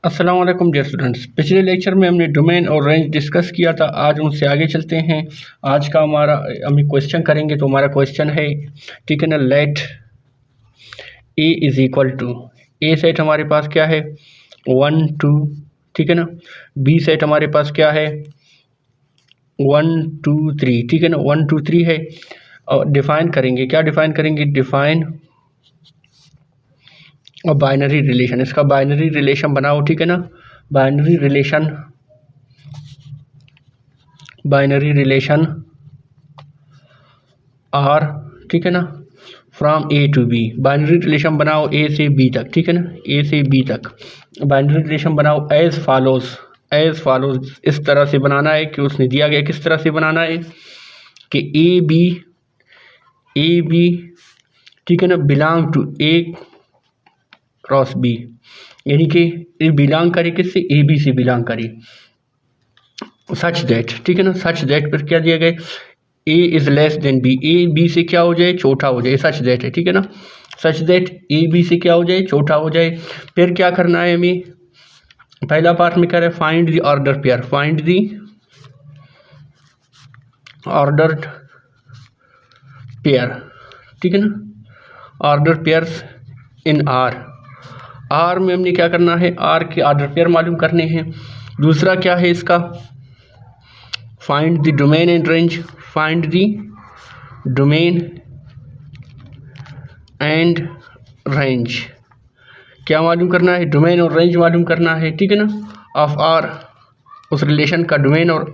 अस्सलाम वालेकुम dear students. पिछले लेक्चर में हमने डोमेन और रेंज डिस्कस किया था। आज उनसे आगे चलते हैं। आज का हम क्वेश्चन करेंगे। तो हमारा क्वेश्चन है, ठीक है ना, let A is equal to, a set हमारे पास क्या है 1 2, ठीक है ना। बी सेट हमारे पास क्या है 1 2 3, ठीक है ना, 1 2 3 है। और डिफाइन करेंगे, क्या डिफाइन करेंगे, डिफाइन और बाइनरी रिलेशन। इसका बाइनरी रिलेशन बनाओ, ठीक है ना। बाइनरी रिलेशन आर, ठीक है ना, from A to B. Binary relation बनाओ ए से बी तक, ठीक है ना, ए से बी तक। बाइनरी रिलेशन बनाओ एज फॉलोज। इस तरह से बनाना है कि उसने दिया गया किस तरह से बनाना है कि ए बी, ठीक है ना, belong to A cross B, यानी कि ए बिलोंग करे किससे, ए बी से बिलोंग करे। सच दैट, ठीक है ना, सच दैट पर क्या दिया गया, A is less than B, A B से क्या हो जाए, छोटा हो जाए। सच दैट है, ठीक है ना, सच दैट ए बी से क्या हो जाए, छोटा हो जाए। फिर क्या करना है हमें, पहला पार्ट में कह रहे हैं find the order pair, find the ordered pair, ठीक है ना, ऑर्डर पेयर्स इन आर में हमने क्या करना है, आर के ऑर्डर पेयर मालूम करने हैं। दूसरा क्या है इसका, find the domain and range, find the domain and range, क्या मालूम करना है, डोमेन और रेंज मालूम करना है, ठीक है ना, ऑफ आर, उस रिलेशन का डोमेन और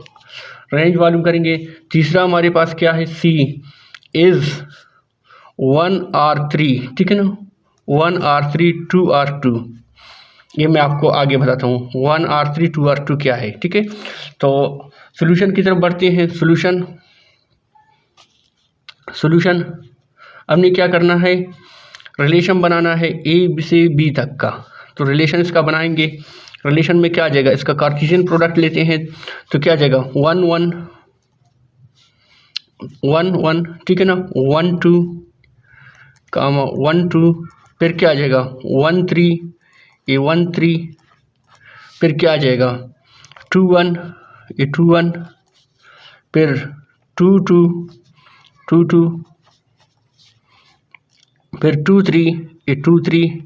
रेंज मालूम करेंगे। तीसरा हमारे पास क्या है, सी इज 1 R3, ठीक है ना, 1 R3 2 R2। ये मैं आपको आगे बताता हूँ 1 R3 2 R2 क्या है, ठीक है। तो सॉल्यूशन की तरफ बढ़ते हैं। सॉल्यूशन हमने क्या करना है, रिलेशन बनाना है ए से बी तक का। तो रिलेशन इसका बनाएंगे। रिलेशन में क्या आ जाएगा, इसका कार्टेशियन प्रोडक्ट लेते हैं तो क्या आ जाएगा 1 1 1 1, ठीक है ना, 1 2 कामा 1 2, फिर क्या आ जाएगा 1 3, ये 1 3, फिर क्या आ जाएगा 2 1, ये 2 1, फिर 2 2 2 2, फिर 2 3, ये 2 3,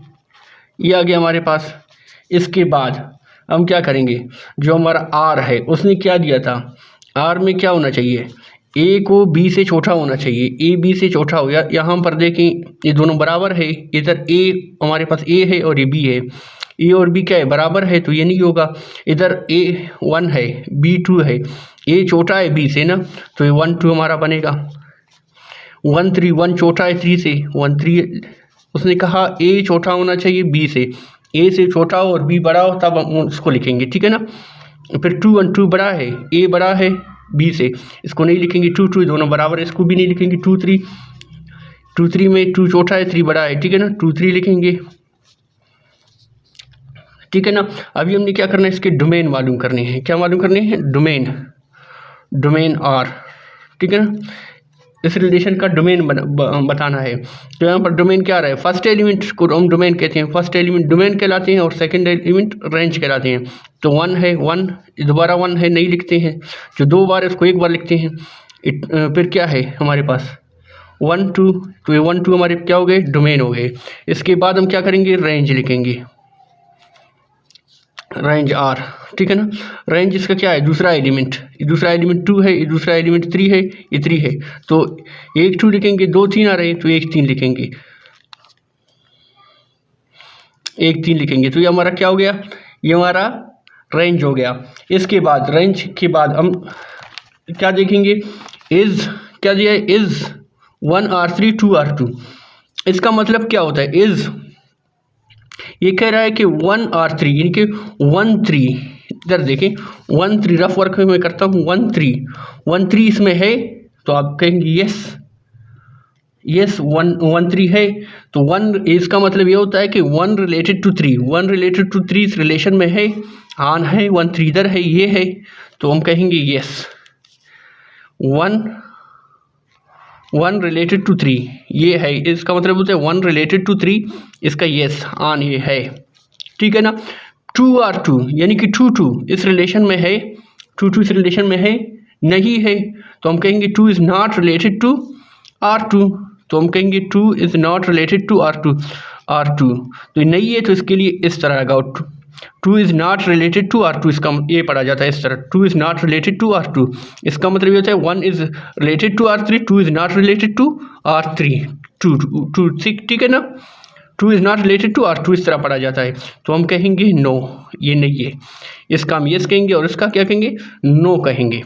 ये आ गया हमारे पास। इसके बाद हम क्या करेंगे, जो हमारा आर है उसने क्या दिया था, आर में क्या होना चाहिए, ए को बी से छोटा होना चाहिए, ए बी से छोटा हो। यहाँ पर देखें ये दोनों बराबर है, इधर ए हमारे पास ए है और ये बी है, ए और बी क्या है, बराबर है, तो ये नहीं होगा। इधर ए 1 है बी 2 है, ए छोटा है बी से ना, तो ये 1 2 हमारा बनेगा। 1 3, 1 छोटा है 3 से, 1 3 उसने कहा ए छोटा होना चाहिए बी से, ए से छोटा हो और बी बड़ा हो तब हम उसको लिखेंगे, ठीक है ना। फिर 2 1 2 बड़ा है, ए बड़ा है बी से, इसको नहीं लिखेंगे। 2 2 दोनों बराबर है, इसको भी नहीं लिखेंगे। 2 3 में 2 छोटा है 3 बड़ा है, ठीक है ना, 2 3 लिखेंगे, ठीक है ना। अभी हमने क्या करना है, इसके डोमेन मालूम करने हैं। क्या मालूम करने हैं, डोमेन आर, ठीक है ना, इस रिलेशन का डोमेन बताना है। तो यहाँ पर डोमेन क्या आ रहा है, फर्स्ट एलिमेंट को हम डोमेन कहते हैं, फर्स्ट एलिमेंट डोमेन कहलाते हैं और सेकंड एलिमेंट रेंज कहलाते हैं। तो 1 है, 1 दोबारा 1 है, नहीं लिखते हैं, जो 2 बार है उसको 1 बार लिखते हैं। फिर क्या है हमारे पास 1 2, तो ये 1 2 हमारे क्या हो गए, डोमेन हो गए। इसके बाद हम क्या करेंगे, रेंज लिखेंगे, रेंज आर, ठीक है ना। रेंज इसका क्या है, दूसरा एलिमेंट 2 है, ये दूसरा एलिमेंट 3 है, ये 3 है, तो 1 2 लिखेंगे, 2 3 आ रहे हैं तो 1 3 लिखेंगे, 1 3 लिखेंगे। तो ये हमारा क्या हो गया, ये हमारा रेंज हो गया। इसके बाद रेंज के बाद हम क्या देखेंगे, इज क्या दिया है, इज 1 R3 2 R2। इसका मतलब क्या होता है, इज ये कह रहा है कि 1 R3 यानी कि 1 3, इधर देखें 1 3 रफ वर्क में मैं करता हूँ, 1 3 इसमें है, तो आप कहेंगे यस 1 3 है। तो 1 इसका मतलब ये होता है कि 1 रिलेटेड टू 3 इस रिलेशन में है, ऑन है, 1 3 इधर है, ये है, तो हम कहेंगे यस 1 रिलेटेड टू 3 ये है। इसका मतलब होता है 1 रिलेटेड टू 3, इसका यस ऑन ये है, ठीक है ना। 2R2 यानी कि 2 इस रिलेशन में है, 2 इस रिलेशन में है नहीं है, तो हम कहेंगे 2 is not related to R2, तो हम कहेंगे 2 is not related to R2 तो नहीं है, तो इसके लिए इस तरह लगाओ 2 is not related to R2, इसका ये पढ़ा जाता है इस तरह 2 is not related to R2, इसका मतलब ये होता है 1 is related to R3, 2 is not related to R3, 2 ठीक है ना। 2 is not related to R2 इस तरह पढ़ा जाता है, तो हम कहेंगे नो, ये नहीं है, इसका हम येस कहेंगे और इसका क्या कहेंगे, नो कहेंगे।